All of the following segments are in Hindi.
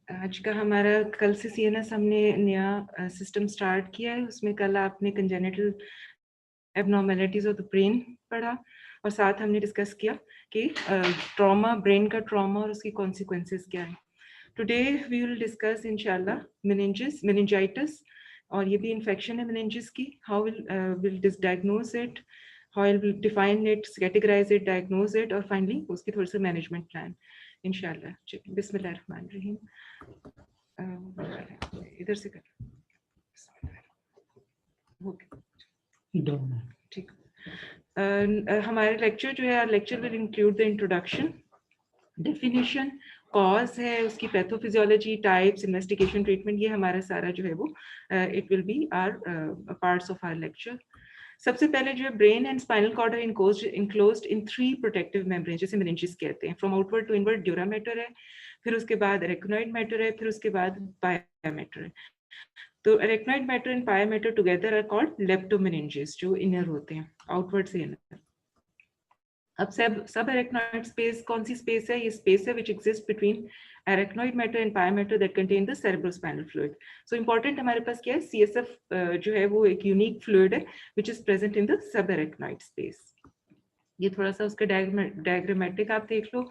आज का हमारा कल से सीएनएस हमने नया सिस्टम स्टार्ट किया है। उसमें कल आपने congenital abnormalities of the brain पढ़ा और साथ हमने डिस्कस किया कि ट्रॉमा, ब्रेन का ट्रॉमा और उसकी कॉन्सिक्वेंसेस क्या है। टुडे वी विल डिस्कस इंशाल्लाह मेनिंजाइटिस, और ये भी इन्फेक्शन है मेनिंजिस की। How will diagnose it, how will define it, categorise it, diagnose it, और फाइनली उसकी थोड़ी सी मैनेजमेंट प्लान इंशाल्लाह। बिस्मिल्लाह रहमान रहीम। इधर से कर ठीक। हमारे लेक्चर जो है, lecture will include the introduction, definition, cause है उसकी, पैथोफिजियोलॉजी, टाइप्स, इन्वेस्टिगेशन, ट्रीटमेंट, ये हमारा सारा जो है वो it will be our parts of our lecture. सबसे पहले जो है brain and spinal cord are enclosed in 3 protective membrane, जैसे मेनिंजेस कहते हैं। From outward to inward dura mater है, फिर उसके बाद अरेक्नोइड मैटर है, फिर उसके बाद पाया मैटर है। तो arachnoid mater and pia matter together are called लेप्टोमेनिंजेस, जो इनर होते हैं, आउटवर्ड से इनर। अब सब अरेक्नोइड स्पेस कौन सी स्पेस है? ये स्पेस है which exist between arachnoid mater and pia mater that contain the cerebrospinal fluid. So important हमारे पास क्या है? सीएसएफ जो है वो एक यूनिक फ्लूइड है which is present in the subarachnoid space. ये थोड़ा सा उसका डायग्रामेटिक आप देख लो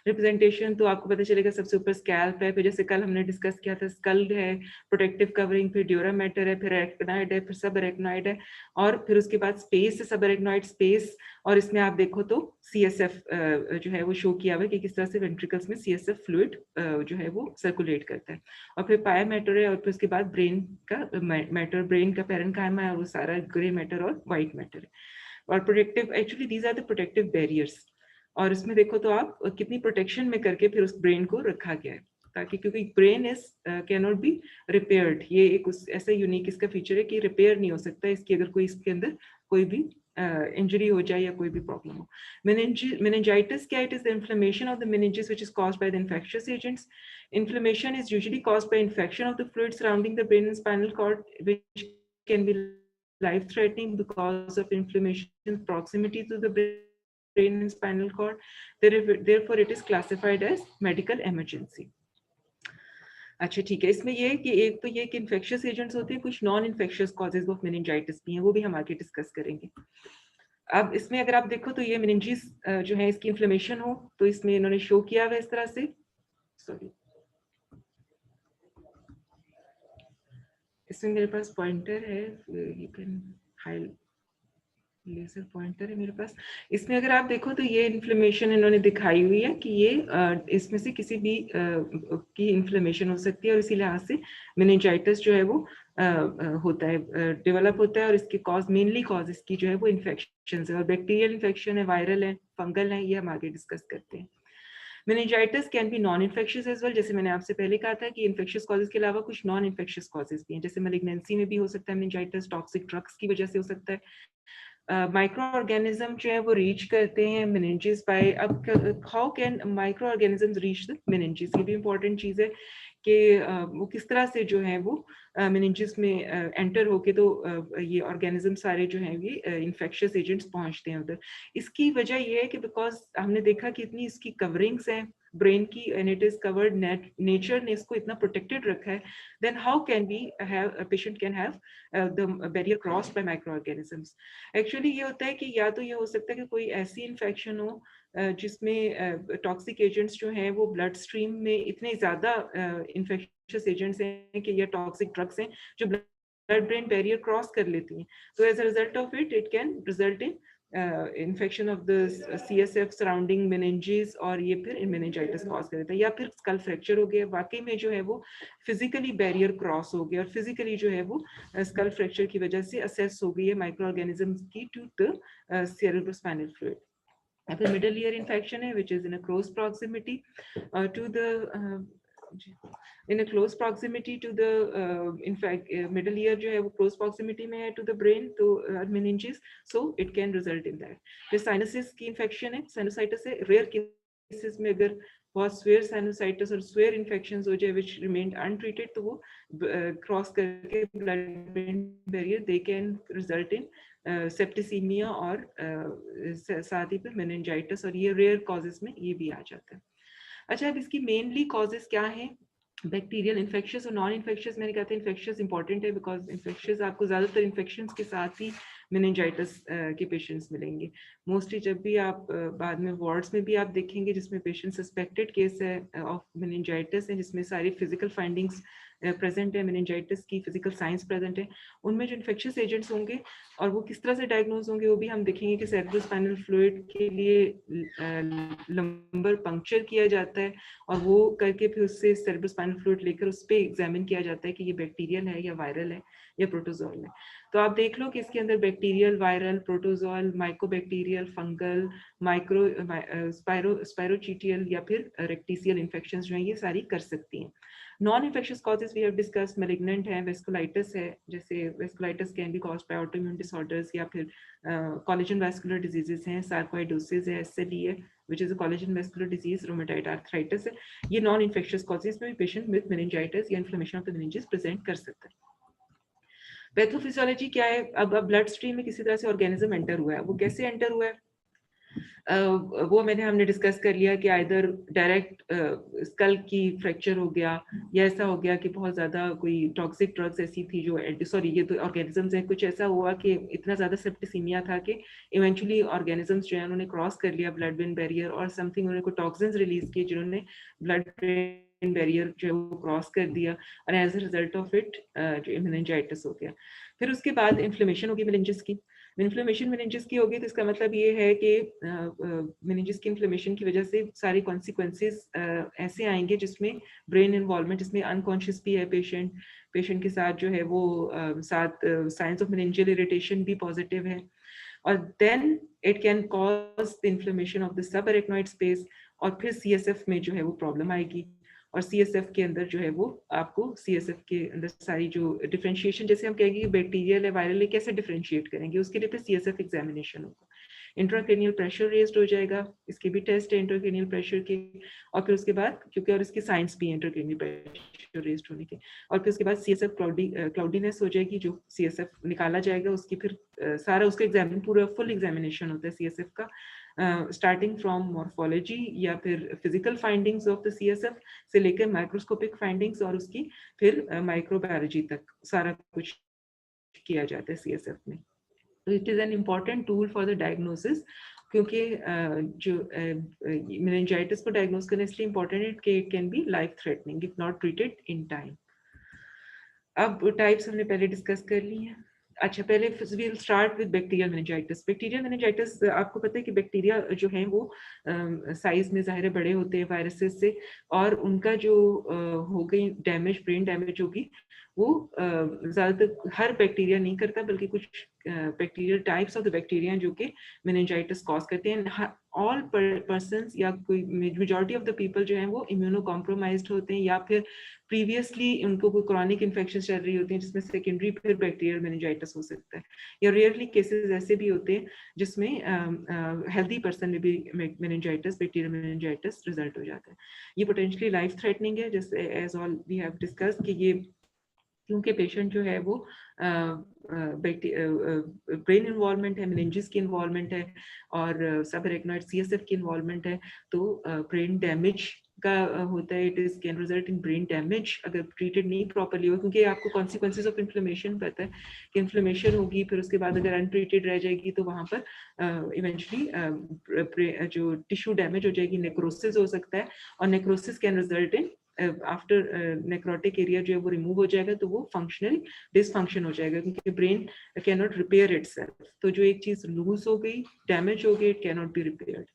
रिप्रेजेंटेशन, तो आपको पता चलेगा। सबसे ऊपर स्कैल्प है, फिर जैसे कल हमने डिस्कस किया था स्कल है, प्रोटेक्टिव कवरिंग, फिर ड्यूरा मैटर है, फिर अरेक्नोइड है, फिर सब अरेक्नोइड है, और फिर उसके बाद स्पेस है, सब अरेक्नोइड स्पेस। और इसमें आप देखो तो सीएसएफ जो है वो शो किया हुआ है कि किस तरह से वेंट्रिकल्स में सीएसएफ फ्लूइड जो है वो सर्कुलेट करता है। और फिर पाया मैटर है, और फिर उसके बाद ब्रेन का मैटर, ब्रेन का पैरेन्काइमा है, और वो सारा ग्रे मैटर और व्हाइट मैटर है। और protective, actually these are the protective barriers. और इसमें देखो तो आप कितनी प्रोटेक्शन में करके फिर उस ब्रेन को रखा गया है, ताकि, क्योंकि brain is can not be repaired. ये एक ऐसा यूनिक इसका फीचर है कि रिपेयर नहीं हो सकता इसकी, अगर कोई इसके अंदर कोई भी इंजरी हो जाए या कोई भी प्रॉब्लम हो। meningitis क्या? It is the inflammation of the meninges which is caused by the infectious agents. Inflammation is usually caused by infection of the fluid surrounding the brain and spinal cord, which can be life threatening because of inflammation proximity to the brain and spinal cord. Therefore it is classified as medical emergency. अच्छा ठीक है, इसमें ये कि एक तो ये कि इन्फेक्शियस एजेंट्स होते हैं, कुछ non infectious causes of meningitis भी हैं, वो भी हम आगे डिस्कस करेंगे। अब इसमें अगर आप देखो तो ये मेनिंजिस जो है इसकी इन्फ्लेमेशन हो, तो इसमें इन्होंने शो किया हुआ इस तरह से। सॉरी, इसमें मेरे पास पॉइंटर है, you can highlight, laser pointer है मेरे पास। इसमें अगर आप देखो तो ये इन्फ्लेमेशन इन्होंने दिखाई हुई है कि ये इसमें से किसी भी की इन्फ्लेमेशन हो सकती है, और इसी लिहाज से मेनिंजाइटिस जो है वो होता है, डेवलप होता है। और इसके कॉज, मेनली कॉज इसकी जो है वो इन्फेक्शन है, और बैक्टीरियल इन्फेक्शन है, वायरल है, फंगल है, ये हम आगे डिस्कस करते हैं। Meningitis can be non infectious as well, जैसे मैंने आपसे पहले कहा था कि इन्फेक्शियस कॉजेज के अलावा कुछ नॉन इन्फेक्शियस कॉजेज भी हैं, जैसे मैलिग्नेंसी में भी हो सकता है मेनिंजाइटिस, टॉक्सिक ड्रग्स की वजह से हो सकता है, माइक्रो ऑर्गेनिज्म जो है वो रीच करते हैं मेनिंजेस बाय। अब how can micro organisms reach the meninges, ये भी इंपॉर्टेंट चीज है कि वो किस तरह से जो है वो मेनिंजेस में एंटर होके तो ये ऑर्गेनिज्म सारे जो हैं ये इन्फेक्शियस एजेंट्स पहुंचते हैं उधर। इसकी वजह ये है कि बिकॉज हमने देखा कि इतनी इसकी कवरिंग्स हैं ब्रेन की, and it is covered, nature ने इसको इतना प्रोटेक्टेड रखा है, then how can be have, patient can have the barrier crossed by micro organisms. Actually ये होता है कि या तो ये हो सकता है कि कोई ऐसी इन्फेक्शन हो जिसमें टॉक्सिक एजेंट्स जो हैं वो ब्लड स्ट्रीम में इतने ज़्यादा इन्फेक्शियस एजेंट्स हैं कि या टॉक्सिक ड्रग्स हैं जो ब्लड ब्रेन बैरियर क्रॉस कर लेती हैं, तो as a result of it it can result in infection of the CSF surrounding meninges, और ये फिर मेनिंजाइटिस कॉज कर देता है। या फिर स्कल फ्रैक्चर हो गया, वाकई में जो है वो फिजिकली बैरियर क्रॉस हो गया, और फिजिकली जो है वो स्कल फ्रैक्चर की वजह से असेस हो गई है माइक्रो ऑर्गेनिजम्स की टू द cerebrospinal fluid। फिर मिडल ईयर इन्फेक्शन है which is in a close proximity to the in a close proximity to the in fact middle ear जो है वो close proximity में है to the brain, तो meninges, so it can result in that। फिर sinuses की infection है, sinusitis है, rare cases में अगर बहुत स्वेयर साइनोसाइटिस और स्वेयर इन्फेक्शंस हो जाए which remained untreated, तो वो क्रॉस करके blood brain barrier, they can result in septicaemia और साथ ही फिर मेनिंजाइटिस, और ये रेयर कॉजेज में ये भी आ जाता है। अच्छा, अब इसकी मेनली कॉजेज क्या हैं? बैक्टीरियल इन्फेक्शियस और नॉन इन्फेक्शियस, मैंने कहा था इन्फेक्शियस इंपॉर्टेंट है बिकॉज इन्फेक्शियस आपको ज़्यादातर इन्फेक्शंस के साथ ही मेनिंजाइटिस के पेशेंट्स मिलेंगे। मोस्टली जब भी आप बाद में वार्ड्स में भी आप देखेंगे जिसमें पेशेंट सस्पेक्टेड केस है ऑफ मेनिंजाइटिस है, जिसमें सारी फिजिकल फाइंडिंग्स प्रेजेंट है, मेनिंजाइटिस की फिजिकल साइंस प्रेजेंट है, उनमें जो इन्फेक्शियस एजेंट्स होंगे और वो किस तरह से डायग्नोज होंगे वो भी हम देखेंगे कि सेरेब्रोस्पाइनल फ्लूइड के लिए लंबर पंक्चर किया जाता है और वो करके फिर उससे सेरेब्रोस्पाइनल फ्लूइड लेकर उस पर एग्जामिन किया जाता है कि ये बैक्टीरियल है या वायरल है या प्रोटोजोल है। तो आप देख लो कि इसके अंदर bacterial, viral, protozoal, mycobacterial, fungal, micro spirochaetal या फिर रेक्टिसियल इन्फेक्शंस जो हैं ये सारी कर सकती हैं। Non infectious causes we have discuss, malignant है, वेस्कुलाइटिस है, जैसे vasculitis can be caused by autoimmune disorders या फिर कोलेजन वैस्कुलर डिजीजेस हैं, सार्कोइडोसिस है, एसएलई है which is a collagen vascular disease, rheumatoid arthritis है, ये नॉन इन्फेक्शियस कॉजेज में भी पेशेंट विद मेनिंजाइटिस या inflammation of the meninges present कर सकता है। पैथोफिजियोलॉजी क्या है? अब ब्लड स्ट्रीम में किसी तरह से ऑर्गेनिज्म एंटर हुआ है, वो कैसे एंटर हुआ है वो हमने डिस्कस कर लिया कि इधर डायरेक्ट स्कल की फ्रैक्चर हो गया या ऐसा हो गया कि बहुत ज्यादा कोई टॉक्सिक ड्रग्स ऐसी थी जो सॉरी ये तो ऑर्गेनिजम्स हैं, कुछ ऐसा हुआ कि इतना ज्यादा सेप्टिसीमिया था कि इवेंचुअली ऑर्गेनिजम्स जो है उन्होंने क्रॉस कर लिया ब्लड ब्रेन बैरियर और समथिंग उन्होंने कोई टॉक्सिन्स रिलीज किए जिन्होंने ब्लड ब्रेन बैरियर जो है वो क्रॉस कर दिया और as a result of it जो मेनिंजाइटिस हो गया। फिर उसके बाद इन्फ्लेमेशन होगी मेनिंजेस की। इन्फ्लेमेशन मेनिंजेस की होगी तो इसका मतलब ये है कि मेनिंजेस की इन्फ्लेमेशन की वजह से सारी कॉन्सिक्वेंसेस ऐसे आएंगे जिसमें ब्रेन इन्वॉल्वमेंट, जिसमें अनकॉन्शियस भी है पेशेंट के साथ जो है वो साथ साइंस ऑफ मेनिंजियल इरिटेशन भी पॉजिटिव है और then it can cause the inflammation of the subarachnoid space और फिर सीएसएफ में जो है वो प्रॉब्लम आएगी और सीएसएफ के अंदर जो है वो आपको सीएसएफ के अंदर सारी जो डिफरेंशिएशन, जैसे हम कहेंगे कि बैक्टीरियल है, वायरल है, कैसे डिफरेंशिएट करेंगे, उसके लिए फिर सीएसएफ एग्जामिनेशन होगा। इंट्राक्रेनियल प्रेशर रेज्ड हो जाएगा, इसके भी टेस्ट है इंट्राक्रेनियल प्रेशर के और फिर उसके बाद क्योंकि और इसकी साइंस भी है इंट्राक्रेनियल प्रेशर रेज्ड होने के और फिर उसके बाद सीएसएफ क्लाउडीनेस हो जाएगी, जो सीएसएफ निकाला जाएगा उसकी फिर सारा उसका एग्जामिन पूरा फुल एग्जामिनेशन होता है सीएसएफ का, स्टार्टिंग फ्रॉम मॉर्फोलॉजी या फिर physical findings of the CSF से लेकर माइक्रोस्कोपिक फाइंडिंग्स और उसकी फिर माइक्रोबायोलॉजी तक सारा कुछ किया जाता है सीएसएफ में। तो it is an important tool for the diagnosis क्योंकि जो मेनिंजाइटिस को डायग्नोस करना इसलिए इम्पोर्टेंट है कि it can be life threatening if not treated in time. अब टाइप्स हमने पहले डिस्कस कर ली हैं। अच्छा, पहले we'll start with bacterial meningitis. Bacterial meningitis आपको पता है कि बैक्टीरिया जो हैं वो साइज में ज़ाहिर बड़े होते हैं वायरसेस से और उनका जो हो गई डैमेज, ब्रेन डैमेज होगी, वो ज़्यादातर हर बैक्टीरिया नहीं करता बल्कि कुछ bacterial types of the bacteria जो कि मेनिंजाइटिस कॉज करते हैं। ऑल पर्सन्स या कोई मेजॉरिटी ऑफ द पीपल जो हैं वो इम्यूनो कॉम्प्रोमाइज्ड होते हैं या फिर प्रीवियसली उनको कोई क्रॉनिक इन्फेक्शन चल रही होती है जिसमें सेकेंडरी फिर बैक्टीरियल मेनिंजाइटिस हो सकता है या रेयरली केसेस ऐसे भी होते हैं जिसमें हेल्दी पर्सन में भी मेनिंजाइटिस, बैक्टीरियल मेनिंजाइटिस रिजल्ट हो जाता है। ये पोटेंशियली लाइफ थ्रेटनिंग है, जैसे as all we have discuss कि ये क्योंकि पेशेंट जो है वो ब्रेन इन्वॉल्वमेंट है, मेनिंजेस की इन्वॉल्वमेंट है और सबअरेक्नॉइड सीएसएफ की इन्वॉल्वमेंट है, तो ब्रेन डैमेज का होता है। It is can result in brain damage अगर ट्रीटेड नहीं प्रॉपर्ली हो, क्योंकि आपको कॉन्सिक्वेंसेज ऑफ इन्फ्लेमेशन पता है कि इन्फ्लेमेशन होगी, फिर उसके बाद अगर अनट्रीटेड रह जाएगी तो वहाँ पर इवेंचुअली जो टिश्यू डैमेज हो जाएगी, नेक्रोसिस हो सकता है और necrosis can result in after necrotic area जो है वो रिमूव हो जाएगा तो वो फंक्शनल डिसफंक्शन हो जाएगा क्योंकि brain can not repair itself. तो जो एक चीज लूज हो गई, डैमेज हो गई, it can not be repaired.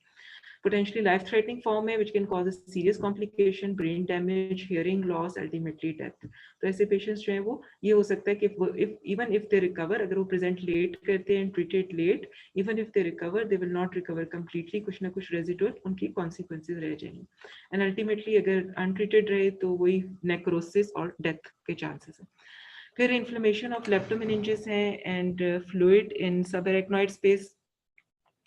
potentially life threatening form है which can cause a serious complication, brain damage, hearing loss, ultimately death। तो ऐसे patients जो है वो ये हो सकता है कि even if they recover, अगर वो present late करते हैं treated late, even if they recover they will not recover completely, कुछ ना कुछ residual उनकी consequences रह जाएंगे and ultimately अगर untreated रहे तो वही necrosis और death के chances है। फिर inflammation of leptomeninges है and fluid in subarachnoid space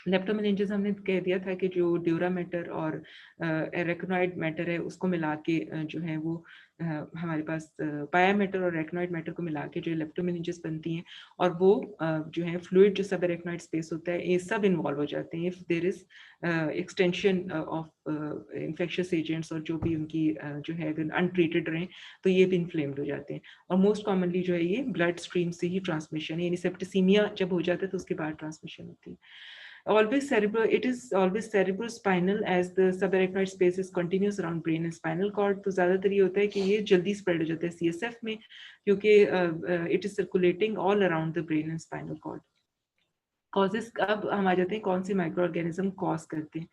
लेप्टोमेनिंजेस हमने कह दिया था कि जो ड्यूरा मैटर और एरेक्नोइड मैटर है उसको मिला के जो है वो हमारे पास पाया मैटर और एरेक्नोइड मैटर को मिला के जो लेप्टोमेनिंजेस बनती हैं, और वो जो है फ्लूइड जो सब एरेक्नोइड स्पेस होता है ये सब इन्वॉल्व हो जाते हैं if there is extension of infectious agents, और जो भी उनकी जो है अगर अनट्रीटेड रहें तो ये भी इन्फ्लेम्ड हो जाते हैं। और मोस्ट कॉमनली जो है ये ब्लड स्ट्रीम से ही ट्रांसमिशन है, यानी सेप्टिसीमिया जब हो जाता है तो उसके बाद ट्रांसमिशन होती है। Always cerebral, it is always cerebrospinal as the subarachnoid space is continuous around brain and spinal cord। तो ज्यादातर ये होता है कि ये जल्दी स्प्रेड हो जाता है CSF में, क्योंकि it is circulating all around the brain and spinal cord। Causes अब हम आ जाते हैं कौन से माइक्रो ऑर्गेनिज्म कॉज करते हैं।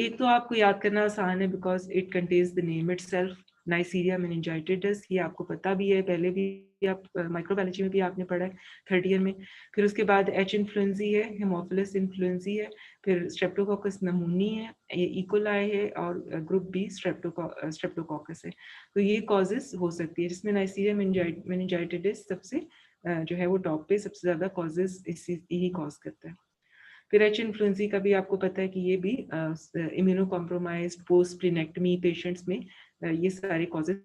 एक तो आपको याद करना आसान है because it contains the name itself, Neisseria meningitidis, ये आपको पता भी है, पहले भी आप माइक्रोबायोलॉजी में भी आपने पढ़ा है थर्ड ईयर में। फिर उसके बाद एच इन्फ्लुएंजी है, हेमोफिलस इन्फ्लुएंजी है, फिर स्ट्रेप्टोकोकस नमूनी है, ये इकोलाई है, और ग्रुप बी स्ट्रेप्टोकोकस है। तो ये कॉजेस हो सकती है जिसमें नाइसीरिया मेनिंजाइटिस सबसे जो है वो टॉप पे सबसे ज्यादा कॉजेस यही कॉज करता है। फिर एच इन्फ्लुएंजी का भी आपको पता है कि ये भी immunocompromised post splenectomy patients में ये सारे कॉजेस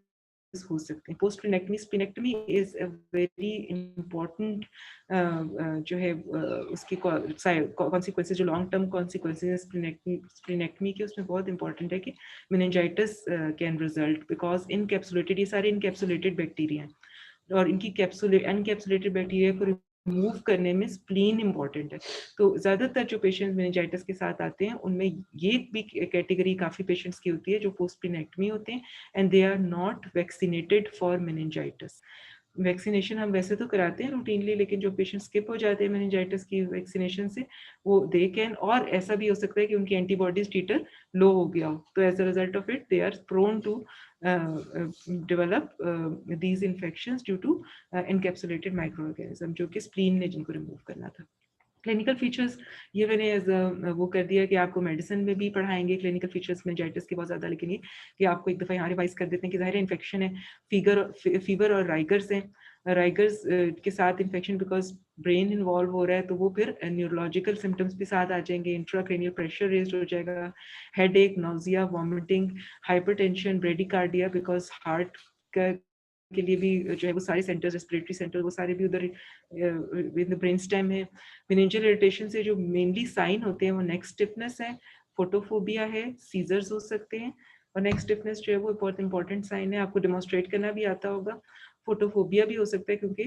हो सकते हैं। Post splenectomy, splenectomy is a very important जो है उसकी कॉन्सिक्वेंसेज, जो लॉन्ग टर्म कॉन्सिक्वेंसेज स्प्लिनेक्टमी के, उसमें बहुत इंपॉर्टेंट है कि meningitis can result because encapsulated, ये सारे इनकैप्सुलेटेड बैक्टीरिया हैं, और इनकी अनकैप्सुलेटेड बैक्टीरिया को रिमूव करने में स्प्लीन इंपॉर्टेंट है। तो ज्यादातर जो पेशेंट्स मेनिंजाइटिस के साथ आते हैं उनमें ये भी कैटेगरी काफी पेशेंट्स की होती है जो पोस्ट प्लिनेक्टमी होते हैं and they are not vaccinated for meningitis. Vaccination हम वैसे तो कराते हैं रूटीनली, लेकिन जो पेशेंट स्किप हो जाते हैं मेनिंजाइटिस की वैक्सीनेशन से, वो दे कैन, और ऐसा भी हो सकता है कि उनकी एंटीबॉडीज टीटर लो हो गया हो, तो as a result of it they are prone to develop these infections due to encapsulated microorganism, जो कि स्प्लीन ने जिनको रिमूव करना था। क्लिनिकल फीचर्स ये मैंने एज वो कर दिया कि आपको मेडिसिन में भी पढ़ाएंगे क्लिनिकल फीचर्स मेनिंजाइटिस के बहुत ज़्यादा, लेकिन ये कि आपको एक दफ़ा यहाँ रिवाइज कर देते हैं कि ज़ाहिर इन्फेक्शन है, फीवर और राइगर्स हैं, राइगर्स के साथ इन्फेक्शन बिकॉज ब्रेन इन्वॉल्व हो रहा है, तो वो फिर न्यूरोलॉजिकल सिम्टम्स भी साथ आ जाएंगे, इंट्राक्रेनियल प्रेशर रेज हो जाएगा, headache, nausea, vomiting, hypertension, bradycardia, because heart के लिए भी जो है वो सारे सेंटर्स, रेस्पिरेटरी सेंटर, वो सारे भी उधर इन द ब्रेन स्टेम है। मेनिंजियल इरिटेशन से जो मेनली साइन होते हैं वो नेक स्टिफनेस है, फोटोफोबिया है, सीजर्स हो सकते हैं, और नेक स्टिफनेस जो है वो बहुत इंपॉर्टेंट साइन है, आपको डेमोन्स्ट्रेट करना भी आता होगा। फोटोफोबिया भी हो सकता है क्योंकि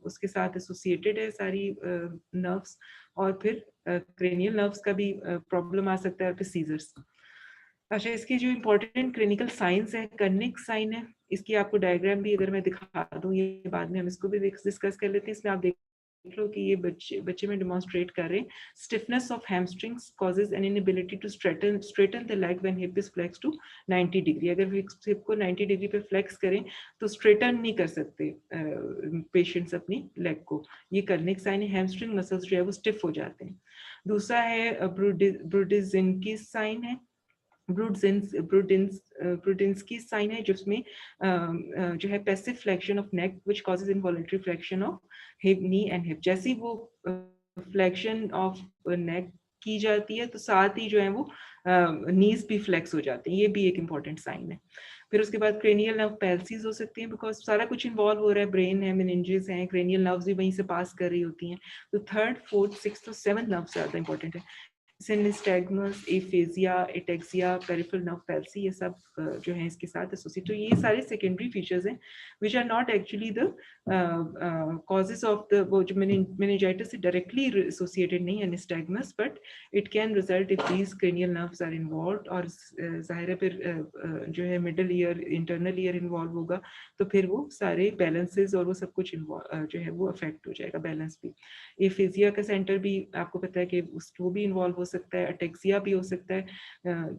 उसके साथ एसोसिएटेड है सारी नर्व्स, और फिर क्रेनियल नर्व्स का भी प्रॉब्लम आ सकता है, और फिर सीजर्स। अच्छा, इसके जो इम्पोर्टेंट क्लिनिकल साइंस है, कर्निक साइन है, इसकी आपको डायग्राम भी अगर मैं दिखा दूं, ये बाद में हम इसको भी डिस्कस कर लेते हैं। इसमें आप देख लो कि ये बच्चे में डेमोन्स्ट्रेट कर रहे हैं, stiffness of hamstrings causes an inability to straighten the leg when hip is flex to 90 degree. अगर हिप को 90 डिग्री पे फ्लेक्स करें तो स्ट्रेटन नहीं कर सकते पेशेंट्स अपनी लेग को, ये कर्निक साइन है, हैमस्ट्रिंग मसल्स जो है वो स्टिफ हो जाते हैं। दूसरा है ब्रूडिजिनकी साइन है, ब्रूडिन्स्की साइन है, जिसमें जो है passive flexion of neck which causes involuntary flexion of hip, knee and hip. जैसी वो फ्लेक्शन ऑफ नेक की जाती है तो साथ ही जो है वो नीज भी फ्लेक्स हो जाती है, ये भी एक इम्पॉर्टेंट साइन है। फिर उसके बाद क्रेनियल नर्व पैल्सीज हो सकती हैं बिकॉज सारा कुछ इन्वॉल्व हो रहा है, ब्रेन है, मेनिंजेस हैं, क्रेनियल नर्व्स भी वहीं से पास कर रही होती हैं। तो थर्ड, फोर्थ, सिक्स्थ और सेवंथ नर्व ज्यादा इंपॉर्टेंट है, nystagmus, aphasia, ataxia, peripheral nerve palsy, ये सब जो है इसके साथ एसोसिएट। तो ये सारे सेकेंडरी फीचर्स हैं which are not actually the causes of the, वो जो मेनिंजाइटिस से डायरेक्टली एसोसिएटेड नहीं है nystagmus, but it can result if these cranial nerves are involved, और जाहिर है फिर जो है middle ear, internal ear involve होगा, तो फिर वो सारे बैलेंसेस और वो सब कुछ जो है वो अफेक्ट हो जाएगा, बैलेंस भी। एफेजिया का सेंटर भी आपको पता है कि वो भी इन्वॉल्व हो सकता है, अटेक्सिया भी हो सकता है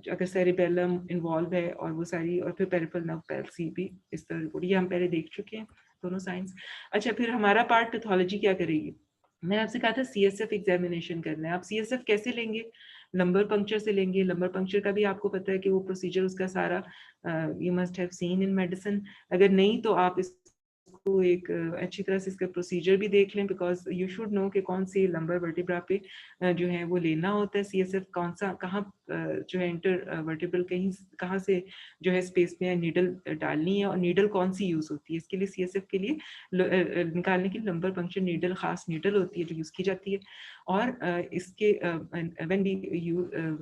अगर सेरिबेलम इन्वॉल्व है, और वो सारी, और फिर पेरिफेरल नर्व पैल्सी भी इस तरह रिपोर्ट, ये हम पहले देख चुके हैं दोनों साइंस। अच्छा, फिर हमारा पार्ट पैथोलॉजी क्या करेगी। मैंने आपसे कहा था CSF एग्जामिनेशन करना है। आप CSF कैसे लेंगे, लंबर पंक्चर से लेंगे। लंबर पंक्चर का भी आपको पता है कि वो प्रोसीजर उसका सारा you must have seen in medicine. अगर नहीं तो आप इस इसको एक अच्छी तरह से इसका प्रोसीजर भी देख लें, बिकॉज यू शुड नो कि कौन सी लंबर वर्टिब्रा पे जो है वो लेना होता है CSF, कौन सा कहाँ जो है इंटर वर्टिब्रल कहाँ से जो है स्पेस में नीडल डालनी है, और नीडल कौन सी यूज होती है इसके लिए। CSF के लिए निकालने की लंबर पंक्चर नीडल खास नीडल होती है जो यूज की जाती है। और इसके व्हेन वी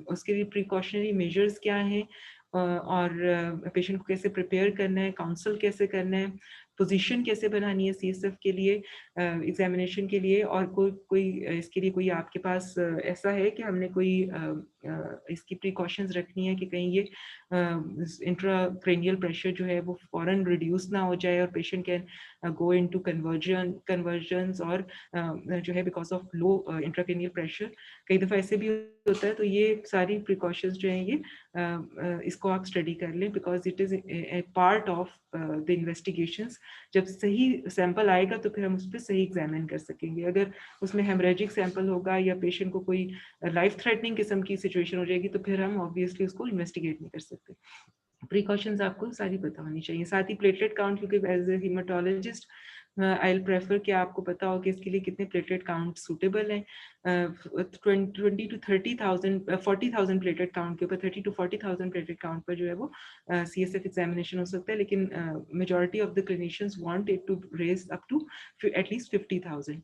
उसके लिए प्रिकॉशनरी मेजर्स क्या हैं, और पेशेंट को कैसे प्रिपेयर करना है, काउंसल कैसे करना है, पोजीशन कैसे बनानी है CSF के लिए एग्जामिनेशन के लिए, और कोई इसके लिए कोई आपके पास ऐसा है कि हमने कोई इसकी प्रिकॉशंस रखनी है कि कहीं ये इंट्राक्रेनियल प्रेशर जो है वो फौरन रिड्यूस ना हो जाए और patient can go into convergence, और जो है because of low intracranial pressure कई दफ़ा ऐसे भी होता है। तो ये सारी प्रिकॉशंस जो हैं ये इसको आप स्टडी कर लें, because it is a part of the investigations. जब सही सैंपल आएगा तो फिर हम उस पर सही एग्जामिन कर सकेंगे। अगर उसमें हेमरेजिक सैंपल होगा या पेशेंट को कोई लाइफ थ्रेटनिंग किस्म की सिचुएशन हो जाएगी तो फिर हम ऑब्वियसली उसको इन्वेस्टिगेट नहीं कर सकते। प्रिकॉशंस आपको सारी पता होनी चाहिए। साथ ही प्लेटलेट काउंट, क्योंकि as a haematologist I will prefer कि आपको पता हो कि इसके लिए कितने प्लेटलेट काउंट सूटेबल हैं। 20 to 30,000 40,000 प्लेटलेट काउंट के ऊपर 30 to 40,000 प्लेटलेट काउंट पर जो है वो CSF एग्जामिनेशन हो सकता है, लेकिन majority of the clinicians want it to raise up to at least 50,000।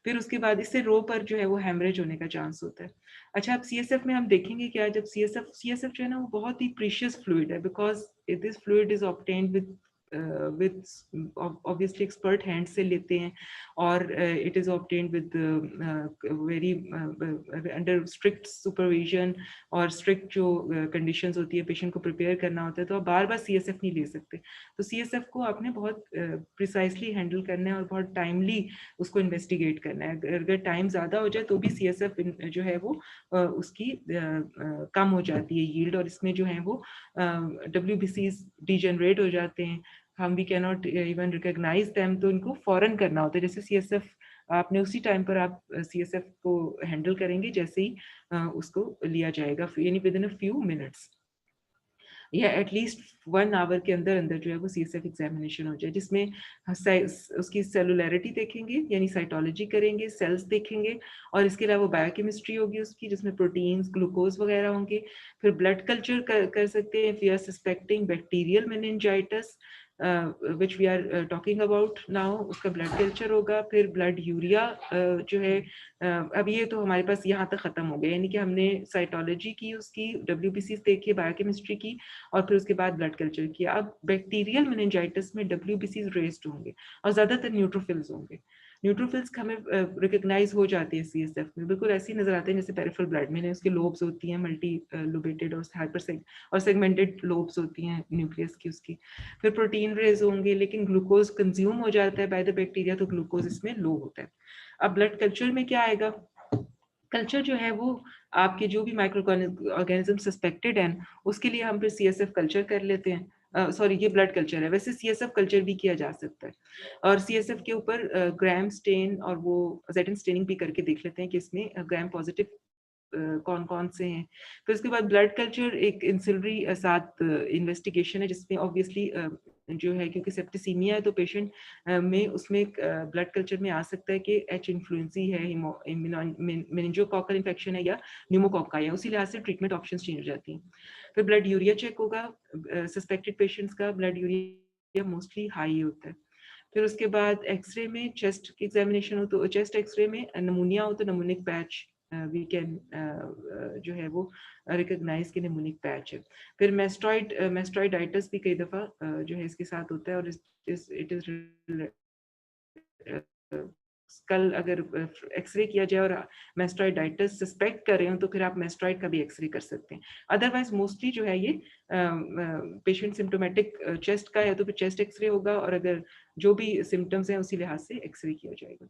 फिर उसके बाद इससे रो पर जो है वो हेमरेज होने का चांस होता है। अच्छा, अब CSF में हम देखेंगे क्या, जब CSF जो है ना वो बहुत ही प्रीशियस फ्लूइड है, because this fluid is obtained with obviously expert hand से लेते हैं, और it is obtained with very under strict supervision और strict जो conditions होती है, पेशेंट को प्रिपेयर करना होता है, तो आप बार बार CSF नहीं ले सकते। तो CSF को आपने बहुत प्रिसाइसली हैंडल करना है और बहुत टाइमली उसको इन्वेस्टिगेट करना है। अगर टाइम ज़्यादा हो जाए तो भी CSF जो है वो उसकी कम हो जाती है यील्ड, और इसमें जो है वो WBCs डिजेनरेट हो जाते हैं, हम we can not even recognize them, तो इनको फौरन करना होता है। जैसे CSF आपने उसी टाइम पर आप CSF को हैंडल करेंगे जैसे ही उसको लिया जाएगा, यानी with in a few minutes या एटलीस्ट 1 आवर के अंदर अंदर जो है वो CSF एग्जामिनेशन हो जाए, जिसमें उसकी सेलुलैरिटी देखेंगे यानी साइटोलॉजी करेंगे, सेल्स देखेंगे, और इसके अलावा बायोकेमिस्ट्री होगी उसकी जिसमें प्रोटीन्स, ग्लूकोज वगैरह होंगे। फिर ब्लड कल्चर कर सकते हैं, we are suspecting bacterial meningitis which we are talking about now, उसका ब्लड कल्चर होगा। फिर ब्लड यूरिया जो है अब ये तो हमारे पास यहाँ तक ख़त्म हो गया, यानी कि हमने साइटोलॉजी की, उसकी WBC देखी, बायोकेमिस्ट्री की, और फिर उसके बाद ब्लड कल्चर किया। अब बैक्टीरियल मेनिंजाइटिस में WBC रेस्ड होंगे और ज़्यादातर न्यूट्रोफिल्स होंगे। न्यूट्रोफिल्स हमें रिकग्नाइज हो जाती है CSF में, बिल्कुल ऐसे ही नजर आते हैं जैसे पेरिफेरल ब्लड में, उसके लोब्स होती हैं मल्टी लोबेटेड और हाइपर और सेगमेंटेड लोब्स होती हैं न्यूक्लियस की उसकी। फिर प्रोटीन रेज होंगे, लेकिन ग्लूकोज कंज्यूम हो जाता है बाय द बैक्टीरिया, तो ग्लूकोज इसमें लो होता है। अब ब्लड कल्चर में क्या आएगा, कल्चर जो है वो आपके जो भी माइक्रो ऑर्गेनिज्म सस्पेक्टेड हैं उसके लिए हम फिर CSF कल्चर कर लेते हैं। सॉरी ये ब्लड कल्चर है, वैसे CSF कल्चर भी किया जा सकता है, और CSF के ऊपर ग्राम स्टेन और वो जेटन स्टेनिंग भी करके देख लेते हैं कि इसमें ग्राम पॉजिटिव कौन कौन से हैं। फिर उसके बाद ब्लड कल्चर एक इंसिलरी साथ इन्वेस्टिगेशन है जिसमें ऑब्वियसली जो है क्योंकि सेप्टिसीमिया है तो पेशेंट में उसमें ब्लड कल्चर में आ सकता है कि H इन्फ्लुएंसी है, मेनिंजोकोकल इन्फेक्शन है या न्यूमोकोका है, उसी लिहाज से ट्रीटमेंट ऑप्शन चेंज हो जाती हैं। फिर ब्लड यूरिया चेक होगा, सस्पेक्टेड पेशेंट्स का ब्लड यूरिया मोस्टली हाई होता है। फिर उसके बाद एक्सरे में चेस्ट की एग्जामिनेशन हो तो चेस्ट एक्सरे में नमूनिया हो तो नमूनिक पैच वी कैन जो है वो रिकॉग्नाइज की नमूनिक पैच है। फिर मेस्टोइडाइटिस भी कई दफ़ा जो है इसके साथ होता है, और इट इज कल अगर एक्सरे किया जाए और मेस्टोइडाइटिस सस्पेक्ट कर रहे हो तो फिर आप मेस्टोइड का भी एक्सरे कर सकते हैं। अदरवाइज मोस्टली जो है ये पेशेंट सिम्टोमेटिक चेस्ट का है तो फिर चेस्ट एक्सरे होगा, और अगर जो भी सिम्टम्स हैं उसी लिहाज से एक्सरे किया जाएगा।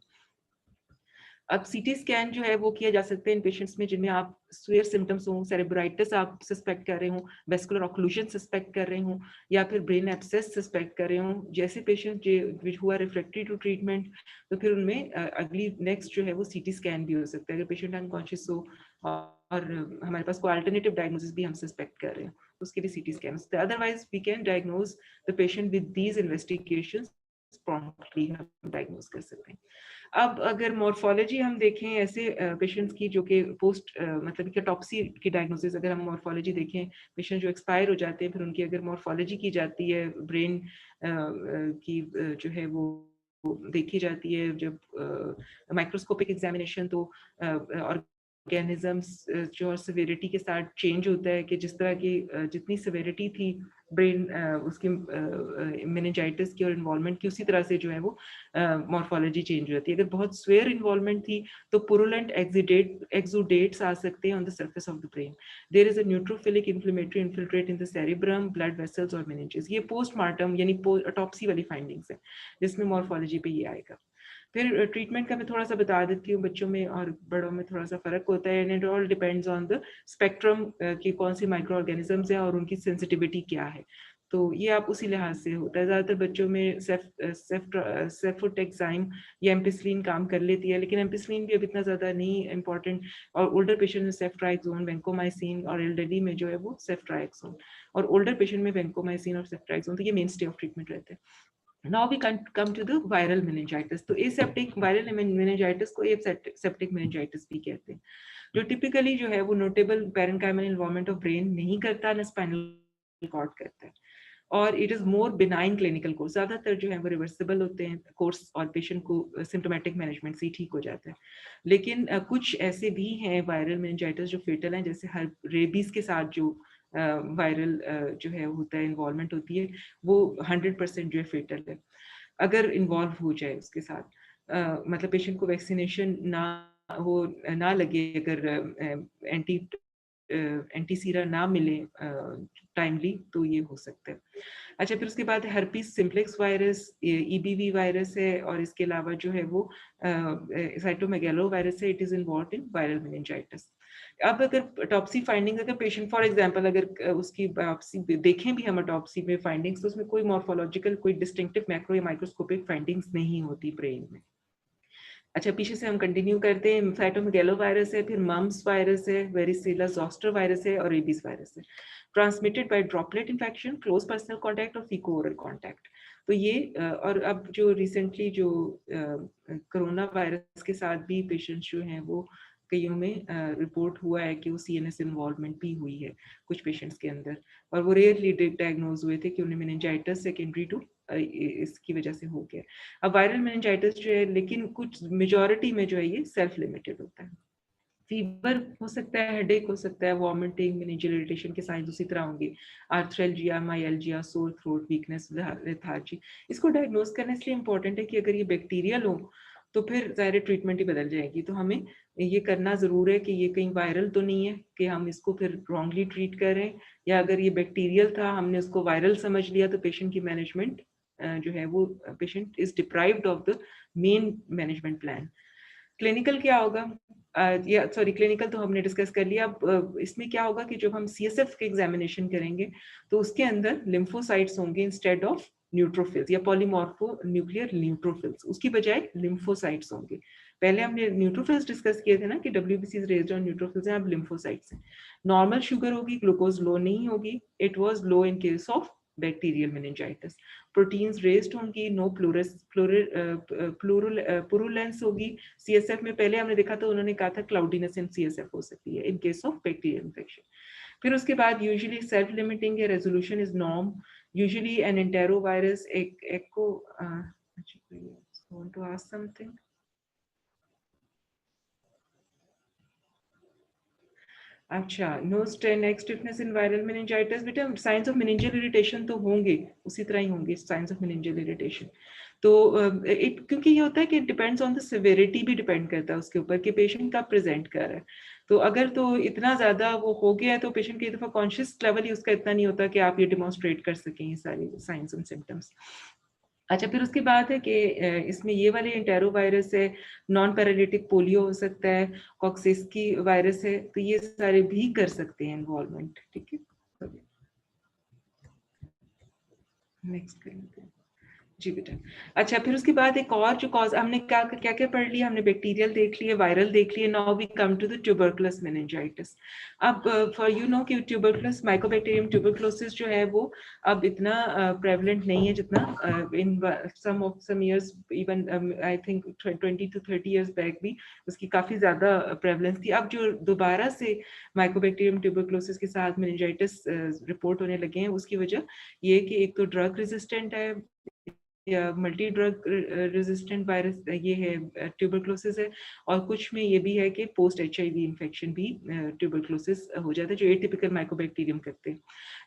अब CT स्कैन जो है वो किया जा सकता है इन पेशेंट्स में जिनमें आप स्वेयर सिम्टम्स हो, सेरेब्राइटिस आप सस्पेक्ट कर रहे हो, वेस्कुलर ऑक्लूजन सस्पेक्ट कर रहे हो, या फिर ब्रेन एब्सेस सस्पेक्ट कर रहे हो, जैसे पेशेंट विच हुआ रिफ्रैक्टरी टू ट्रीटमेंट, तो फिर उनमें अगली नेक्स्ट जो है वो CT स्कैन भी हो सकता है अगर पेशेंट अनकॉन्शियस हो और हमारे पास कोई अल्टरनेटिव डायग्नोसिस भी हम सस्पेक्ट कर रहे हो उसके लिए CT स्कैन होता है। Otherwise we can diagnose the patient with these investigations promptly हम डायग्नोज कर सकते हैं। अब अगर मॉर्फोलॉजी हम देखें ऐसे पेशेंट्स की जो कि पोस्ट मतलब कि ऑटोप्सी की डायग्नोसिस, अगर हम मॉर्फोलॉजी देखें, पेशेंट जो एक्सपायर हो जाते हैं फिर उनकी अगर मॉर्फोलॉजी की जाती है, ब्रेन की जो है वो देखी जाती है जब माइक्रोस्कोपिक एग्जामिनेशन, तो ऑर्गेनिजम्स जो और सिविरिटी के साथ चेंज होता है कि जिस तरह की जितनी सिविरिटी थी ब्रेन उसकी मेनिंजाइटिस की और इन्वॉल्वमेंट की, उसी तरह से जो है वो मॉर्फोलॉजी चेंज हो जाती है। अगर बहुत स्वेयर इन्वॉल्वमेंट थी तो पुरुलेंट एक्सुडेट्स आ सकते हैं on the surface of the brain. There is a neutrophilic inflammatory infiltrate in the cerebrum, blood vessels और मेनिंजेस। ये पोस्टमार्टम यानी ऑटोप्सी वाली फाइंडिंग्स है जिसमें मॉर्फोलॉजी पे ये आएगा। फिर ट्रीटमेंट का मैं थोड़ा सा बता देती हूँ, बच्चों में और बड़ों में थोड़ा सा फर्क होता है, and it all depends on the spectrum कि कौन सी माइक्रो ऑर्गेनिजम्स हैं और उनकी सेंसिटिविटी क्या है। तो ये आप उसी लिहाज से होता है। ज़्यादातर बच्चों में सेफ्टोटेक्साइम या एम्पिसिलिन काम कर लेती है, लेकिन एम्पिसिलिन भी अब इतना ज़्यादा नहीं इम्पॉर्टेंट। और ओल्डर पेशेंट में सेफ्ट्राइक्सोन, वेंकोमाइसिन, और एल्डरली में जो है वो सेफ्ट्राइक्सोन, और ओल्डर पेशेंट में वेंकोमाइसिन और सेफ्ट्राइक्सोन, तो ये मेन स्टे ऑफ ट्रीटमेंट रहते हैं। Now we can come to the viral meningitis. तो aseptic viral meningitis को aseptic meningitis भी कहते हैं, जो typically जो है वो notable parenchymal involvement of brain नहीं करता, न spinal cord करता है, और it is more benign clinical course. ज्यादातर जो है वो रिवर्सिबल होते हैं कोर्स और पेशेंट को सिम्टोमेटिक मैनेजमेंट से ठीक हो जाता है। लेकिन कुछ ऐसे भी हैं वायरल मेनिंजाइटिस जो फेटल हैं, जैसे हर रेबीज के साथ जो वायरल जो है होता है, इन्वॉल्वमेंट होती है, वो 100% जो है फेटल है अगर इन्वॉल्व हो जाए उसके साथ। मतलब पेशेंट को वैक्सीनेशन ना लगे, अगर एंटीसीरा ना मिले टाइमली, तो ये हो सकता है। अच्छा, फिर उसके बाद herpes simplex virus, EBV virus है, और इसके अलावा जो है वो साइटोमेगैलो वायरस है। It is involve in viral meningitis. अब अगर टॉप्सी फाइंडिंग, अगर पेशेंट फॉर एग्जांपल अगर उसकी बायोप्सी देखें भी हम टॉप्सी में फाइंडिंग्स, तो उसमें कोई मॉर्फोलॉजिकल कोई डिस्टिंक्टिव मैक्रो या माइक्रोस्कोपिक फाइंडिंग्स नहीं होती ब्रेन में। अच्छा, पीछे से हम कंटिन्यू करते हैं। साइटोमेगैलो वायरस है, फिर मम्स वायरस है, वेरिसिला जोस्टर वायरस है, और रेबीज वायरस है। Transmitted by droplet infection, close personal contact और फीको ओरल कांटेक्ट। तो ये और अब जो रिसेंटली जो कोरोना वायरस के साथ भी पेशेंट्स जो हैं वो कईयों में रिपोर्ट हुआ है कि वो सीएनएस इन्वॉल्वमेंट भी हुई है कुछ पेशेंट्स के अंदर, और वो रेयरली डायग्नोज हुए थे कि उन्हें मेनिंजाइटिस सेकेंडरी टू इसकी वजह से हो गया। अब वायरल मेनिंजाइटिस जो है, लेकिन कुछ मेजॉरिटी में जो है ये सेल्फ लिमिटेड होता है। फीवर हो सकता है, हेडेक हो सकता है, वॉमिटिंग, मेनिंजियल इरिटेशन के साइंस उसी तरह होंगे, आर्थ्रेल्जिया, माइल्जिया, सोर थ्रोट, वीकनेस, लेथार्जी। इसको डायग्नोज करना इसलिए इंपॉर्टेंट है कि अगर ये बैक्टीरियल हो तो फिर ज़ाहिर ट्रीटमेंट ही बदल जाएगी। तो हमें ये करना ज़रूर है कि ये कहीं वायरल तो नहीं है कि हम इसको फिर रॉन्गली ट्रीट करें, या अगर ये बैक्टीरियल था हमने उसको वायरल समझ लिया, तो पेशेंट की मैनेजमेंट जो है वो patient is deprived of the main management plan. Clinical क्या होगा, या सॉरी क्लिनिकल तो हमने डिस्कस कर लिया। अब इसमें क्या होगा कि जब हम सीएसएफ के एग्जामिनेशन करेंगे तो उसके अंदर लिम्फोसाइट्स होंगे इंस्टेड ऑफ न्यूट्रोफिल्स या पॉलीमॉर्फो न्यूक्लियर न्यूट्रोफिल्स, उसकी बजाय लिम्फोसाइट्स होंगे। पहले हमने न्यूट्रोफिल्स डिस्कस किए थे ना कि WBC is raised on neutrophils हैं, अब लिम्फोसाइट्स हैं। नॉर्मल शुगर होगी, ग्लूकोज लो नहीं होगी। It was low in case of bacterial meningitis. Proteins raised होंगी, नो पुरुलेंस होगी। सीएसएफ में पहले हमने देखा तो उन्होंने कहा था क्लाउडीनेस इन सीएसएफ हो सकती है in case of bacterial infection. फिर उसके बाद यूजुअली सेल्फ लिमिटिंग है, resolution is norm, usually an enterovirus echo want to ask something? अच्छा, neck stiffness in viral meningitis. बेटा साइंस ऑफ मेनिंजियल इरिटेशन तो होंगे, उसी तरह ही होंगे साइंस ऑफ मेनिंजियल इरिटेशन। तो क्योंकि ये होता है कि डिपेंड्स ऑन द सिविरिटी, भी डिपेंड करता है उसके ऊपर कि पेशेंट कब प्रेजेंट कर रहा है। तो अगर तो इतना ज्यादा वो हो गया है तो पेशेंट की दफा कॉन्शियस लेवल ही उसका इतना नहीं होता कि आप ये डिमॉन्स्ट्रेट कर सकें ये सारी साइंस एंड सिम्टम्स। अच्छा, फिर उसके बाद है कि इसमें ये वाले एंटेरो वायरस है, नॉन पैरालिटिक पोलियो हो सकता है, कॉक्सेस्की वायरस है, तो ये सारे भी कर सकते हैं इन्वॉल्वमेंट। ठीक है, नेक्स्ट करेंगे। जी बेटा। अच्छा, फिर उसके बाद एक और जो कॉज हमने क्या क्या क्या पढ़ लिया, हमने बैक्टीरियल देख लिए, वायरल देख लिए, now we come to the tuberculous meningitis. अब फॉर यू नो कि ट्यूबरकुलस माइकोबैक्टीरियम ट्यूबरकुलोसिस जो है वो अब इतना प्रेवलेंट नहीं है जितना in some years, even I think 20 to 30 years back भी उसकी काफी ज्यादा प्रेवलेंस थी। अब जो दोबारा से माइकोबैक्टीरियम ट्यूबरकुलोसिस के साथ मेनिंजाइटिस रिपोर्ट होने लगे हैं, उसकी वजह ये कि एक तो ड्रग रेजिस्टेंट है या मल्टी ड्रग रेजिस्टेंट वायरस ये है, ट्यूबरकुलोसिस है, और कुछ में ये भी है कि पोस्ट एचआईवी इन्फेक्शन भी ट्यूबरकुलोसिस हो जाता है, जो एटिपिकल माइकोबैक्टीरियम करते हैं।